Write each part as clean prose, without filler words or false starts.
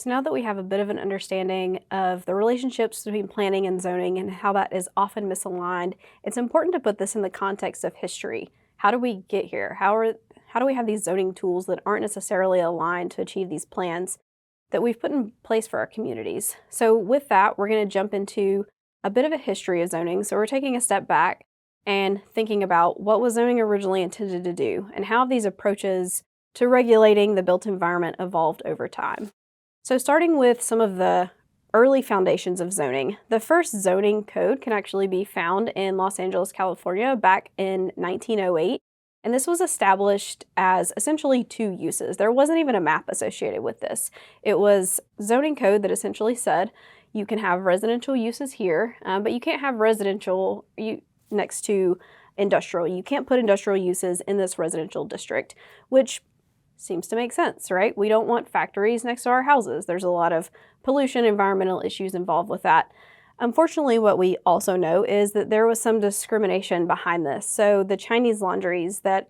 So now that we have a bit of an understanding of the relationships between planning and zoning and how that is often misaligned, it's important to put this in the context of history. How do we get here? How do we have these zoning tools that aren't necessarily aligned to achieve these plans that we've put in place for our communities? So with that, we're going to jump into a bit of a history of zoning. So we're taking a step back and thinking about what was zoning originally intended to do and how these approaches to regulating the built environment evolved over time. So starting with some of the early foundations of zoning, the first zoning code can actually be found in Los Angeles, California back in 1908. And this was established as essentially two uses. There wasn't even a map associated with this. It was zoning code that essentially said you can have residential uses here, but you can't have residential next to industrial. You can't put industrial uses in this residential district, which seems to make sense, right? We don't want factories next to our houses. There's a lot of pollution, environmental issues involved with that. Unfortunately, what we also know is that there was some discrimination behind this. So the Chinese laundries that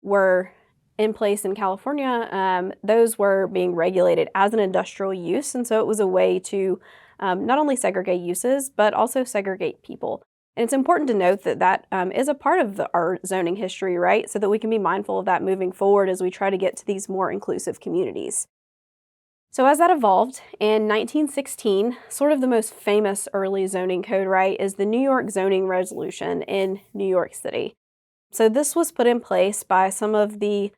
were in place in California, those were being regulated as an industrial use. And so it was a way to not only segregate uses, but also segregate people. And it's important to note that that is a part of our zoning history, right? So that we can be mindful of that moving forward as we try to get to these more inclusive communities. So as that evolved, in 1916, sort of the most famous early zoning code, right, is the New York Zoning Resolution in New York City. So this was put in place by some of the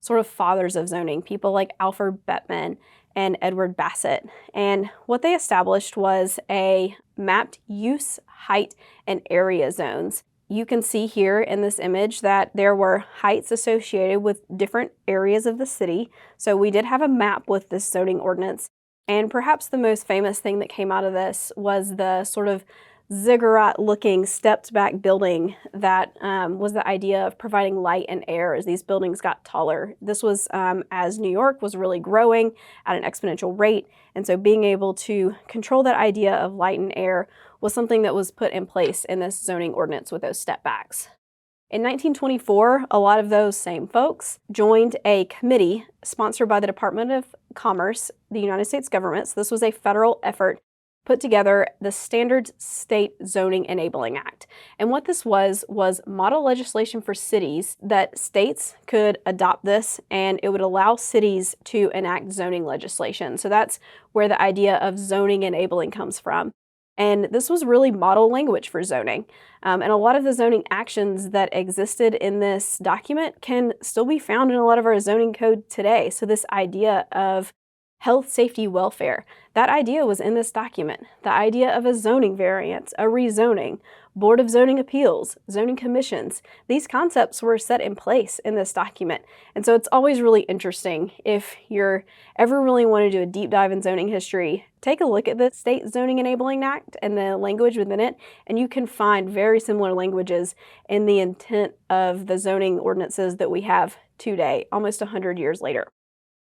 sort of fathers of zoning, people like Alfred Bettman and Edward Bassett. And what they established was a mapped use, height, and area zones. You can see here in this image that there were heights associated with different areas of the city. So we did have a map with this zoning ordinance. And perhaps the most famous thing that came out of this was the sort of ziggurat-looking stepped-back building that was the idea of providing light and air as these buildings got taller. This was as New York was really growing at an exponential rate, and so being able to control that idea of light and air was something that was put in place in this zoning ordinance with those step-backs. In 1924, a lot of those same folks joined a committee sponsored by the Department of Commerce, the United States government. So this was a federal effort put together the Standard State Zoning Enabling Act. And what this was model legislation for cities that states could adopt this, and it would allow cities to enact zoning legislation. So that's where the idea of zoning enabling comes from. And this was really model language for zoning. And a lot of the zoning actions that existed in this document can still be found in a lot of our zoning code today. So this idea of health, safety, welfare. That idea was in this document. The idea of a zoning variance, a rezoning, Board of Zoning Appeals, zoning commissions. These concepts were set in place in this document. And so it's always really interesting if you're ever really want to do a deep dive in zoning history, take a look at the State Zoning Enabling Act and the language within it, and you can find very similar languages in the intent of the zoning ordinances that we have today, almost 100 years later.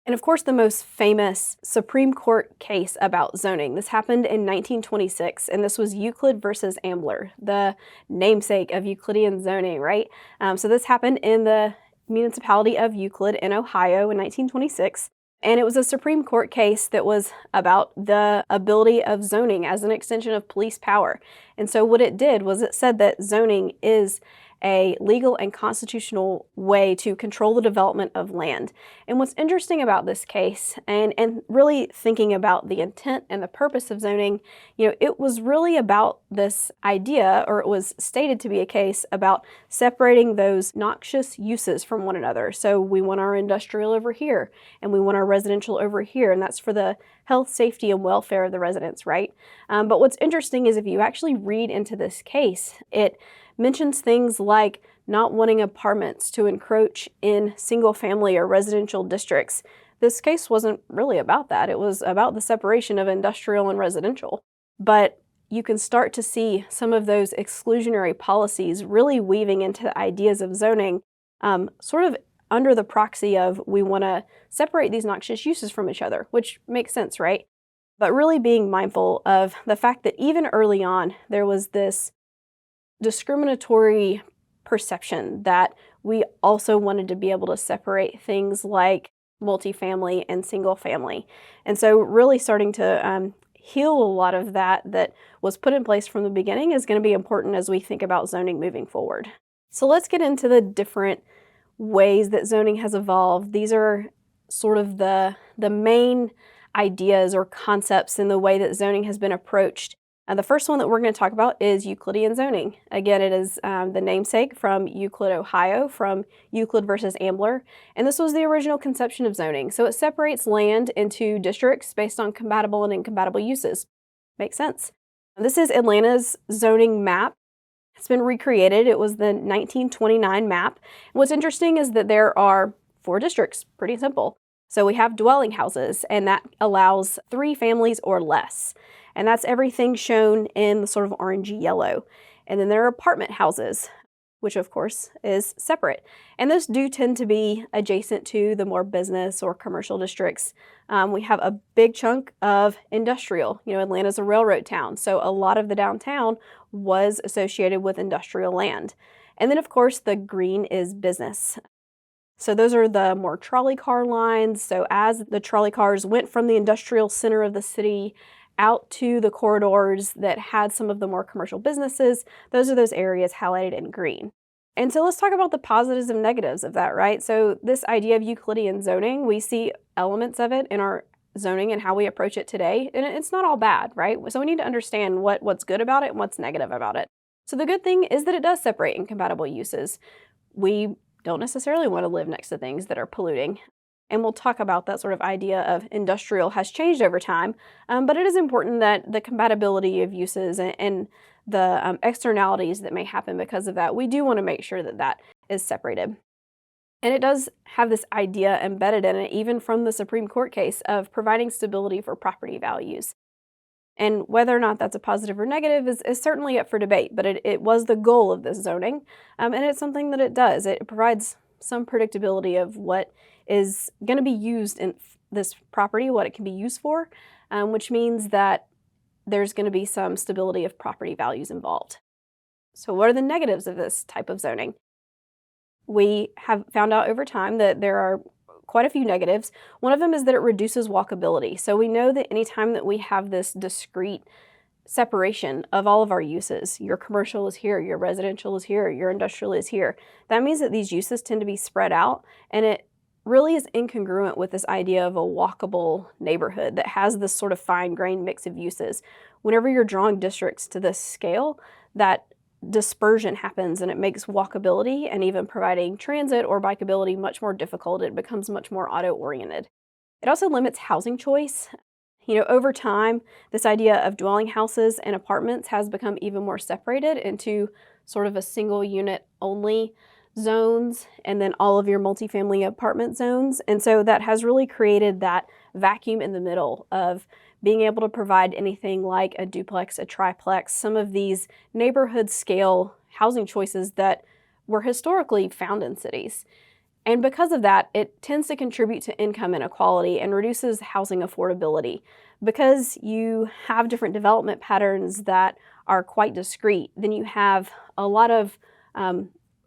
And of course, the most famous Supreme Court case about zoning. This happened in 1926, and this was Euclid versus Ambler, the namesake of Euclidean zoning, right? So this happened in the municipality of Euclid in Ohio in 1926. And it was a Supreme Court case that was about the ability of zoning as an extension of police power. And so what it did was it said that zoning is a legal and constitutional way to control the development of land. And what's interesting about this case, and really thinking about the intent and the purpose of zoning, it was really about this idea, or it was stated to be a case about separating those noxious uses from one another. So we want our industrial over here, and we want our residential over here, and that's for the health, safety, and welfare of the residents, right? But what's interesting is if you actually read into this case, it mentions things like not wanting apartments to encroach in single-family or residential districts. This case wasn't really about that. It was about the separation of industrial and residential. But you can start to see some of those exclusionary policies really weaving into ideas of zoning, sort of under the proxy of we want to separate these noxious uses from each other, which makes sense, right? But really being mindful of the fact that even early on, there was this discriminatory perception that we also wanted to be able to separate things like multifamily and single family. And so really starting to heal a lot of that was put in place from the beginning is going to be important as we think about zoning moving forward. So let's get into the different ways that zoning has evolved. These are sort of the main ideas or concepts in the way that zoning has been approached. The first one that we're going to talk about is Euclidean zoning. Again, it is the namesake from Euclid, Ohio, from Euclid versus Ambler. And this was the original conception of zoning. So it separates land into districts based on compatible and incompatible uses. Makes sense. This is Atlanta's zoning map. It's been recreated. It was the 1929 map. What's interesting is that there are 4 districts, pretty simple. So we have dwelling houses, and that allows 3 families or less. And that's everything shown in the sort of orangey yellow. And then there are apartment houses, which of course is separate. And those do tend to be adjacent to the more business or commercial districts. We have a big chunk of industrial. Atlanta's a railroad town, so a lot of the downtown was associated with industrial land. And then of course the green is business. So those are the more trolley car lines. So as the trolley cars went from the industrial center of the city out to the corridors that had some of the more commercial businesses, those are those areas highlighted in green. And so let's talk about the positives and negatives of that, right? So this idea of Euclidean zoning, we see elements of it in our zoning and how we approach it today, and it's not all bad, right? So we need to understand what's good about it and what's negative about it. So the good thing is that it does separate incompatible uses. We don't necessarily want to live next to things that are polluting. And we'll talk about that sort of idea of industrial has changed over time, but it is important that the compatibility of uses and the externalities that may happen because of that, we do want to make sure that that is separated. And it does have this idea embedded in it, even from the Supreme Court case, of providing stability for property values. And whether or not that's a positive or negative is certainly up for debate, but it was the goal of this zoning, and it's something that it does. It provides some predictability of what is going to be used in this property, what it can be used for, which means that there's going to be some stability of property values involved. So what are the negatives of this type of zoning? We have found out over time that there are quite a few negatives. One of them is that it reduces walkability. So we know that anytime that we have this discrete separation of all of our uses, your commercial is here, your residential is here, your industrial is here, that means that these uses tend to be spread out, and it really is incongruent with this idea of a walkable neighborhood that has this sort of fine-grained mix of uses. Whenever you're drawing districts to this scale, that dispersion happens and it makes walkability and even providing transit or bikeability much more difficult. It becomes much more auto-oriented. It also limits housing choice. Over time, this idea of dwelling houses and apartments has become even more separated into sort of a single unit only zones and then all of your multifamily apartment zones. And so that has really created that vacuum in the middle of being able to provide anything like a duplex, a triplex, some of these neighborhood scale housing choices that were historically found in cities. And because of that, it tends to contribute to income inequality and reduces housing affordability. Because you have different development patterns that are quite discrete, then you have a lot of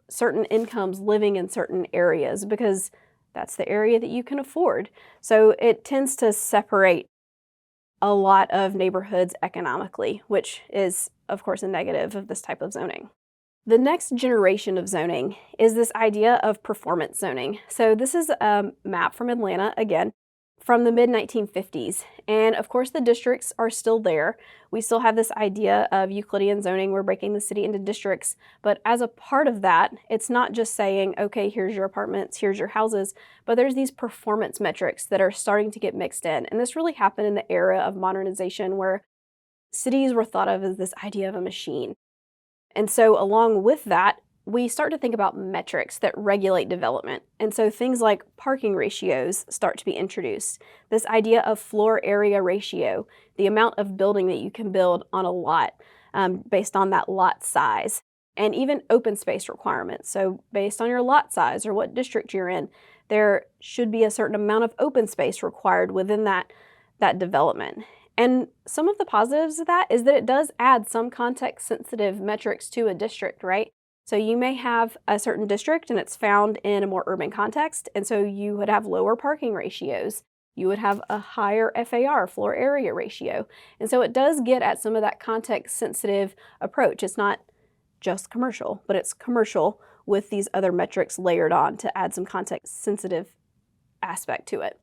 certain incomes living in certain areas because that's the area that you can afford. So it tends to separate a lot of neighborhoods economically, which is, of course, a negative of this type of zoning. The next generation of zoning is this idea of performance zoning. So this is a map from Atlanta, again, from the mid-1950s. And of course, the districts are still there. We still have this idea of Euclidean zoning. We're breaking the city into districts. But as a part of that, it's not just saying, okay, here's your apartments, here's your houses, but there's these performance metrics that are starting to get mixed in. And this really happened in the era of modernization where cities were thought of as this idea of a machine. And so along with that, we start to think about metrics that regulate development. And so things like parking ratios start to be introduced. This idea of floor area ratio, the amount of building that you can build on a lot based on that lot size, and even open space requirements. So based on your lot size or what district you're in, there should be a certain amount of open space required within that development. And some of the positives of that is that it does add some context-sensitive metrics to a district, right? So you may have a certain district and it's found in a more urban context, and so you would have lower parking ratios. You would have a higher FAR, floor area ratio. And so it does get at some of that context-sensitive approach. It's not just commercial, but it's commercial with these other metrics layered on to add some context-sensitive aspect to it.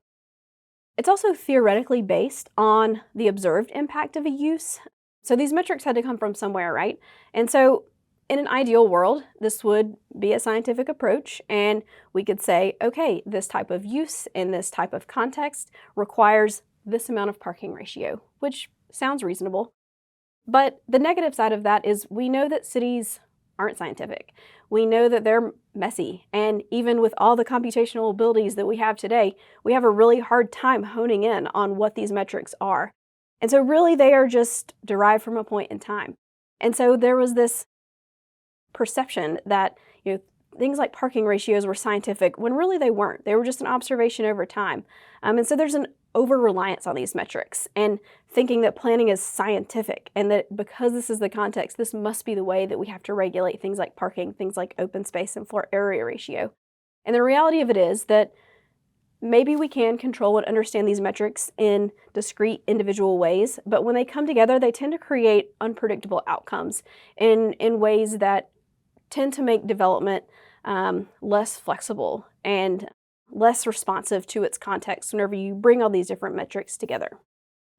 It's also theoretically based on the observed impact of a use. So these metrics had to come from somewhere, right? And so in an ideal world, this would be a scientific approach, and we could say, okay, this type of use in this type of context requires this amount of parking ratio, which sounds reasonable. But the negative side of that is we know that cities aren't scientific. We know that they're messy, and even with all the computational abilities that we have today, we have a really hard time honing in on what these metrics are. And so really they are just derived from a point in time. And so there was this perception that things like parking ratios were scientific when really they weren't. They were just an observation over time. And so there's an over-reliance on these metrics and thinking that planning is scientific and that because this is the context, this must be the way that we have to regulate things like parking, things like open space and floor area ratio. And the reality of it is that maybe we can control and understand these metrics in discrete individual ways, but when they come together, they tend to create unpredictable outcomes in ways that tend to make development less flexible and less responsive to its context whenever you bring all these different metrics together.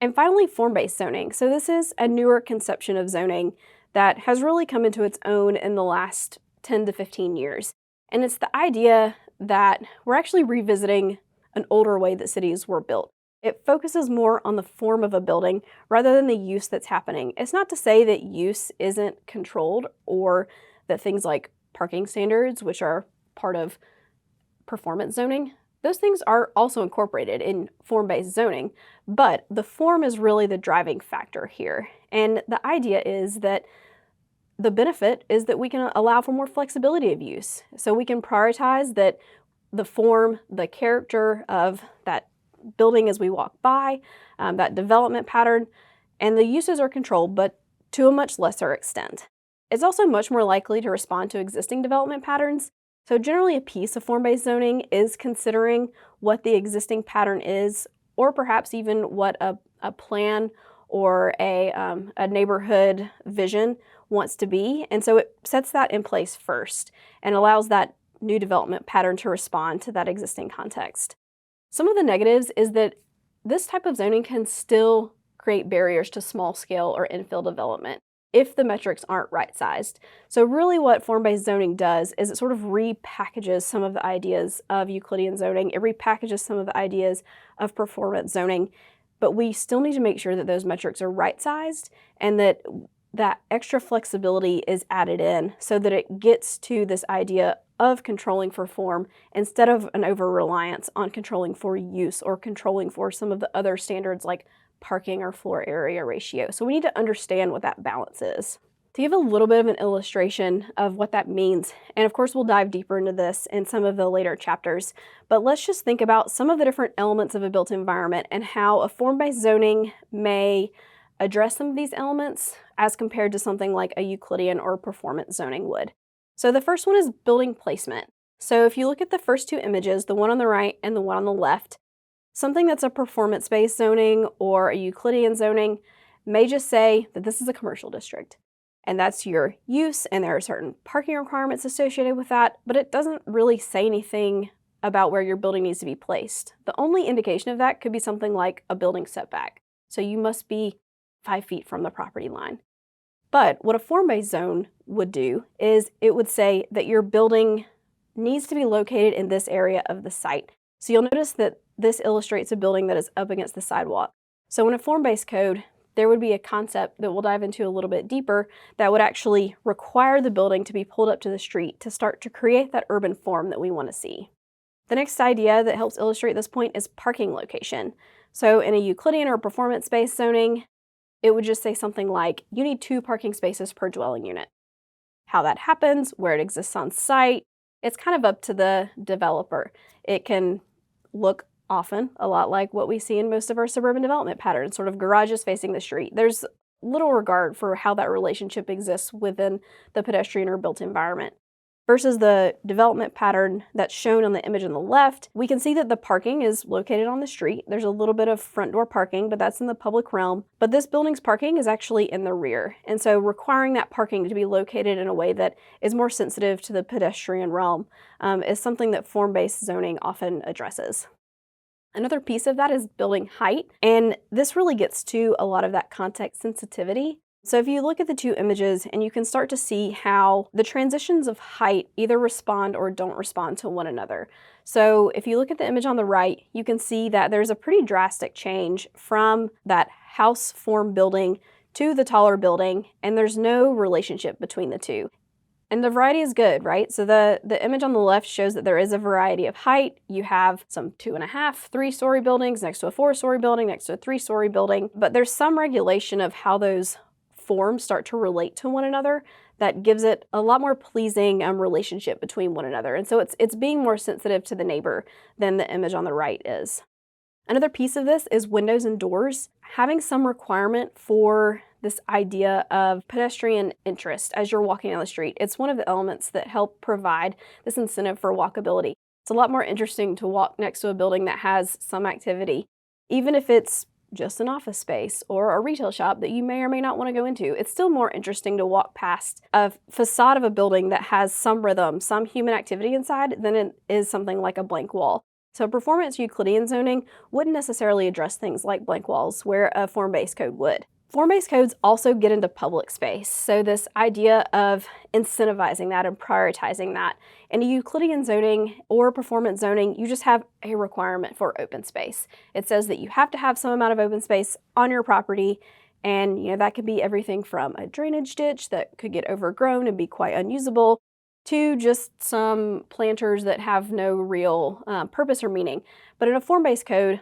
And finally, form-based zoning. So this is a newer conception of zoning that has really come into its own in the last 10 to 15 years. And it's the idea that we're actually revisiting an older way that cities were built. It focuses more on the form of a building rather than the use that's happening. It's not to say that use isn't controlled or that things like parking standards, which are part of performance zoning, those things are also incorporated in form-based zoning, but the form is really the driving factor here. And the idea is that the benefit is that we can allow for more flexibility of use. So we can prioritize that the form, the character of that building as we walk by, that development pattern, and the uses are controlled, but to a much lesser extent. It's also much more likely to respond to existing development patterns. So generally a piece of form-based zoning is considering what the existing pattern is, or perhaps even what a plan or a neighborhood vision wants to be. And so it sets that in place first and allows that new development pattern to respond to that existing context. Some of the negatives is that this type of zoning can still create barriers to small-scale or infill development if the metrics aren't right-sized. So really what form-based zoning does is it sort of repackages some of the ideas of Euclidean zoning. It repackages some of the ideas of performance zoning, but we still need to make sure that those metrics are right-sized and that that extra flexibility is added in so that it gets to this idea of controlling for form instead of an over-reliance on controlling for use or controlling for some of the other standards like parking or floor area ratio. So we need to understand what that balance is. To give a little bit of an illustration of what that means, and of course we'll dive deeper into this in some of the later chapters, but let's just think about some of the different elements of a built environment and how a form-based zoning may address some of these elements as compared to something like a Euclidean or performance zoning would. So the first one is building placement. So if you look at the first two images, the one on the right and the one on the left, something that's a performance-based zoning or a Euclidean zoning may just say that this is a commercial district. And that's your use, and there are certain parking requirements associated with that, but it doesn't really say anything about where your building needs to be placed. The only indication of that could be something like a building setback. So you must be 5 feet from the property line. But what a form-based zone would do is it would say that your building needs to be located in this area of the site. So you'll notice that this illustrates a building that is up against the sidewalk. So in a form-based code, there would be a concept that we'll dive into a little bit deeper that would actually require the building to be pulled up to the street to start to create that urban form that we want to see. The next idea that helps illustrate this point is parking location. So in a Euclidean or performance-based zoning, it would just say something like, you need 2 parking spaces per dwelling unit. How that happens, where it exists on site, it's kind of up to the developer. It can look often a lot like what we see in most of our suburban development patterns, sort of garages facing the street. There's little regard for how that relationship exists within the pedestrian or built environment. Versus the development pattern that's shown on the image on the left, we can see that the parking is located on the street. There's a little bit of front door parking, but that's in the public realm. But this building's parking is actually in the rear. And so requiring that parking to be located in a way that is more sensitive to the pedestrian realm is something that form-based zoning often addresses. Another piece of that is building height, and this really gets to a lot of that context sensitivity. So if you look at the two images, and you can start to see how the transitions of height either respond or don't respond to one another. So if you look at the image on the right, you can see that there's a pretty drastic change from that house form building to the taller building, and there's no relationship between the two. And the variety is good, right? So the image on the left shows that there is a variety of height. You have some 2.5, 3-story buildings next to a 4-story building, next to a 3-story building, but there's some regulation of how those forms start to relate to one another that gives it a lot more pleasing relationship between one another. And so it's being more sensitive to the neighbor than the image on the right is. Another piece of this is windows and doors. Having some requirement for this idea of pedestrian interest as you're walking down the street. It's one of the elements that help provide this incentive for walkability. It's a lot more interesting to walk next to a building that has some activity, even if it's just an office space or a retail shop that you may or may not want to go into. It's still more interesting to walk past a facade of a building that has some rhythm, some human activity inside than it is something like a blank wall. So performance Euclidean zoning wouldn't necessarily address things like blank walls where a form-based code would. Form-based codes also get into public space, so this idea of incentivizing that and prioritizing that. In a Euclidean zoning or performance zoning, you just have a requirement for open space. It says that you have to have some amount of open space on your property, and that could be everything from a drainage ditch that could get overgrown and be quite unusable, to just some planters that have no real purpose or meaning. But in a form-based code,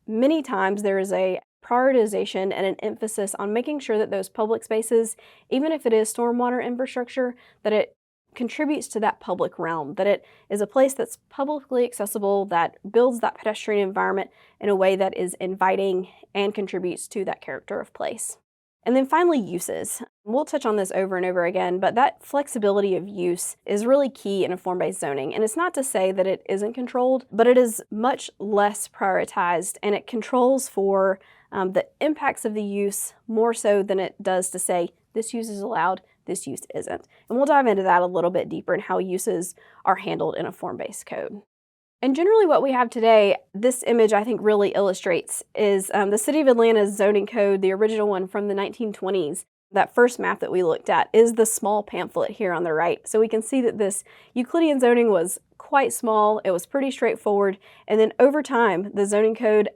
many times there is a prioritization and an emphasis on making sure that those public spaces, even if it is stormwater infrastructure, that it contributes to that public realm, that it is a place that's publicly accessible, that builds that pedestrian environment in a way that is inviting and contributes to that character of place. And then finally, uses. We'll touch on this over and over again, but that flexibility of use is really key in a form-based zoning. And it's not to say that it isn't controlled, but it is much less prioritized, and it controls for the impacts of the use more so than it does to say this use is allowed, this use isn't. And we'll dive into that a little bit deeper in how uses are handled in a form-based code. And generally what we have today, this image I think really illustrates, is the City of Atlanta's zoning code, the original one from the 1920s. That first map that we looked at is the small pamphlet here on the right. So we can see that this Euclidean zoning was quite small, it was pretty straightforward, and then over time, the zoning code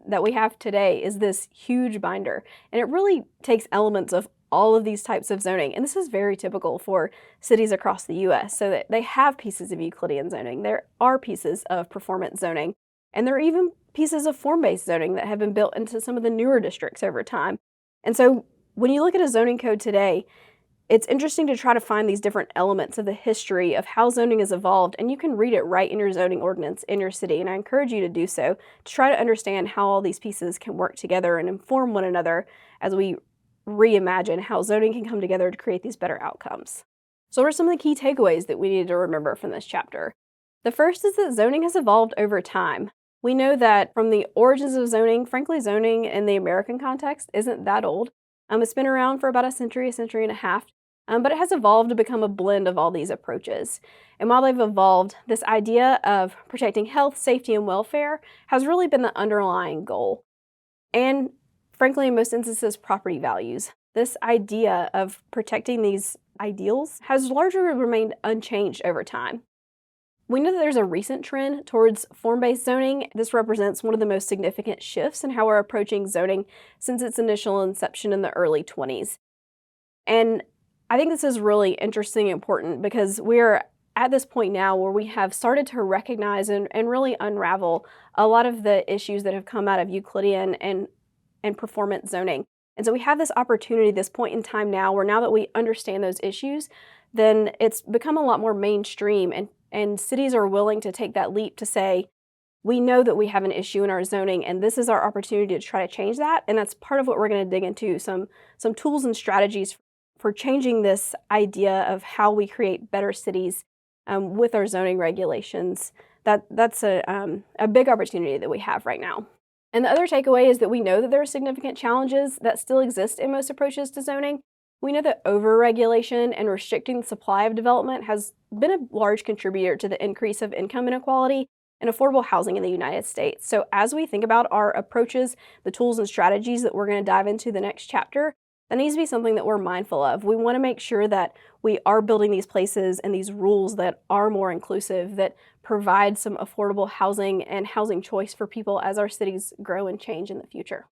that we have today is this huge binder. And it really takes elements of all of these types of zoning. And this is very typical for cities across the US, so that they have pieces of Euclidean zoning. There are pieces of performance zoning, and there are even pieces of form-based zoning that have been built into some of the newer districts over time. And so when you look at a zoning code today, it's interesting to try to find these different elements of the history of how zoning has evolved, and you can read it right in your zoning ordinance in your city, and I encourage you to do so to try to understand how all these pieces can work together and inform one another as we reimagine how zoning can come together to create these better outcomes. So what are some of the key takeaways that we need to remember from this chapter? The first is that zoning has evolved over time. We know that from the origins of zoning, frankly, zoning in the American context isn't that old. It's been around for about a century and a half, but it has evolved to become a blend of all these approaches. And while they've evolved, this idea of protecting health, safety, and welfare has really been the underlying goal. And frankly, in most instances, property values. This idea of protecting these ideals has largely remained unchanged over time. We know that there's a recent trend towards form-based zoning. This represents one of the most significant shifts in how we're approaching zoning since its initial inception in the early 20s. And I think this is really interesting and important because we're at this point now where we have started to recognize and really unravel a lot of the issues that have come out of Euclidean and performance zoning. And so we have this opportunity, this point in time now, where now that we understand those issues, then it's become a lot more mainstream, and cities are willing to take that leap to say, we know that we have an issue in our zoning, and this is our opportunity to try to change that. And that's part of what we're going to dig into, some tools and strategies for changing this idea of how we create better cities with our zoning regulations. That's a big opportunity that we have right now. And the other takeaway is that we know that there are significant challenges that still exist in most approaches to zoning. We know that overregulation and restricting the supply of development has been a large contributor to the increase of income inequality and affordable housing in the United States. So as we think about our approaches, the tools and strategies that we're going to dive into the next chapter, that needs to be something that we're mindful of. We want to make sure that we are building these places and these rules that are more inclusive, that provide some affordable housing and housing choice for people as our cities grow and change in the future.